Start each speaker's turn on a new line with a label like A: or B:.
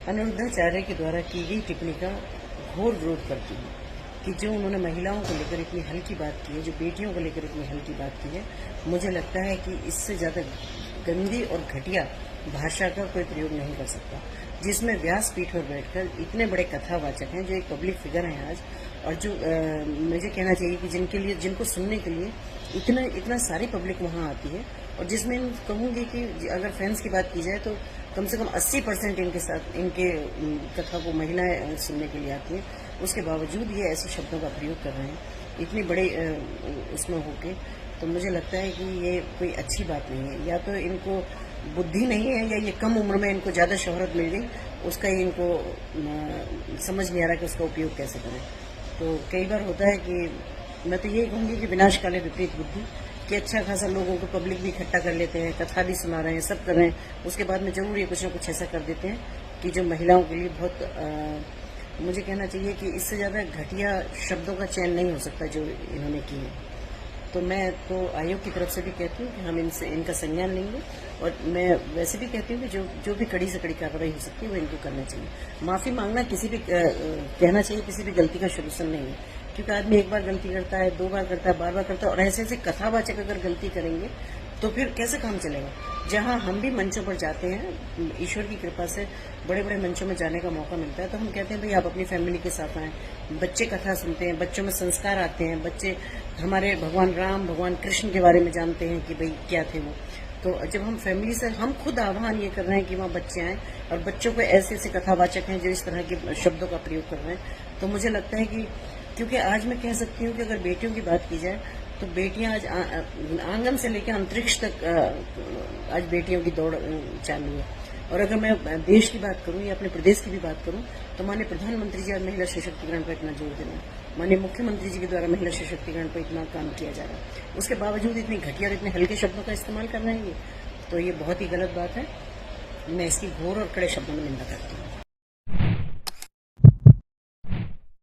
A: अनिरुद्धाचार्य के द्वारा की गई टिप्पणी का घोर विरोध करती हूँ कि जो उन्होंने महिलाओं को लेकर इतनी हल्की बात की है, जो बेटियों को लेकर इतनी हल्की बात की है, मुझे लगता है कि इससे ज्यादा गंदी और घटिया भाषा का कोई प्रयोग नहीं कर सकता, जिसमें व्यासपीठ पर बैठकर इतने बड़े कथावाचक हैं जो एक पब्लिक फिगर हैं आज, और जो मुझे कहना चाहिए कि जिनको सुनने के लिए इतना सारी पब्लिक वहां आती है, और जिसमें कहूंगी कि अगर फैंस की बात की जाए तो कम से कम 80% इनके कथा को महिलाएं सुनने के लिए आती हैं। उसके बावजूद ये ऐसे शब्दों का प्रयोग कर रहे हैं इतनी बड़े उसमें होके, तो मुझे लगता है कि ये कोई अच्छी बात नहीं है। या तो इनको बुद्धि नहीं है, या ये कम उम्र में इनको ज्यादा शोहरत मिल गई, उसका ही इनको समझ नहीं आ रहा कि उसका उपयोग कैसे करें। तो कई बार होता है कि मैं तो यही कहूंगी कि विनाशकाले विपरीत बुद्धि, कि अच्छा खासा लोगों को पब्लिक भी इकट्ठा कर लेते हैं, कथा भी सुना रहे हैं, सब कर रहे हैं, उसके बाद में जरूर ये कुछ न कुछ ऐसा कर देते हैं कि जो महिलाओं के लिए बहुत मुझे कहना चाहिए कि इससे ज्यादा घटिया शब्दों का चयन नहीं हो सकता जो इन्होंने की है। तो मैं तो आयोग की तरफ से भी कहती हूँ कि हम इनका संज्ञान लेंगे, और मैं वैसे भी कहती हूँ कि जो भी कड़ी से कड़ी कार्रवाई हो सकती है वो इनको करना चाहिए। माफी मांगना किसी भी कहना चाहिए किसी भी गलती का सोल्यूशन नहीं है, क्योंकि आदमी एक बार गलती करता है, 2 बार करता है, बार बार करता है, और ऐसे कथावाचक अगर गलती करेंगे तो फिर कैसे काम चलेगा। जहां हम भी मंचों पर जाते हैं, ईश्वर की कृपा से बड़े बड़े मंचों में जाने का मौका मिलता है, तो हम कहते हैं भाई आप अपनी फैमिली के साथ आएं, बच्चे कथा सुनते हैं, बच्चों में संस्कार आते हैं, बच्चे हमारे भगवान राम भगवान कृष्ण के बारे में जानते हैं कि भाई क्या थे वो। तो जब हम फैमिली से हम खुद आह्वान ये कर रहे हैं कि वहाँ बच्चे आए, और बच्चों को ऐसे ऐसे कथावाचक हैं जो इस तरह के शब्दों का प्रयोग कर रहे हैं, तो मुझे लगता है कि क्योंकि आज मैं कह सकती हूँ कि अगर बेटियों की बात की जाए तो बेटियां आज आंगन से लेकर अंतरिक्ष तक आज बेटियों की दौड़ चालू है। और अगर मैं देश की बात करूं या अपने प्रदेश की भी बात करूं तो माननीय प्रधानमंत्री जी आज महिला सशक्तिकरण पर इतना जोर दे रहे हैं, माननीय मुख्यमंत्री जी के द्वारा महिला सशक्तिकरण पर इतना काम किया जा रहा है, उसके बावजूद इतनी घटिया और इतने हल्के शब्दों का इस्तेमाल कर रहे हैं, तो ये बहुत ही गलत बात है। मैं इसकी घोर और कड़े शब्दों में निंदा करती हूँ।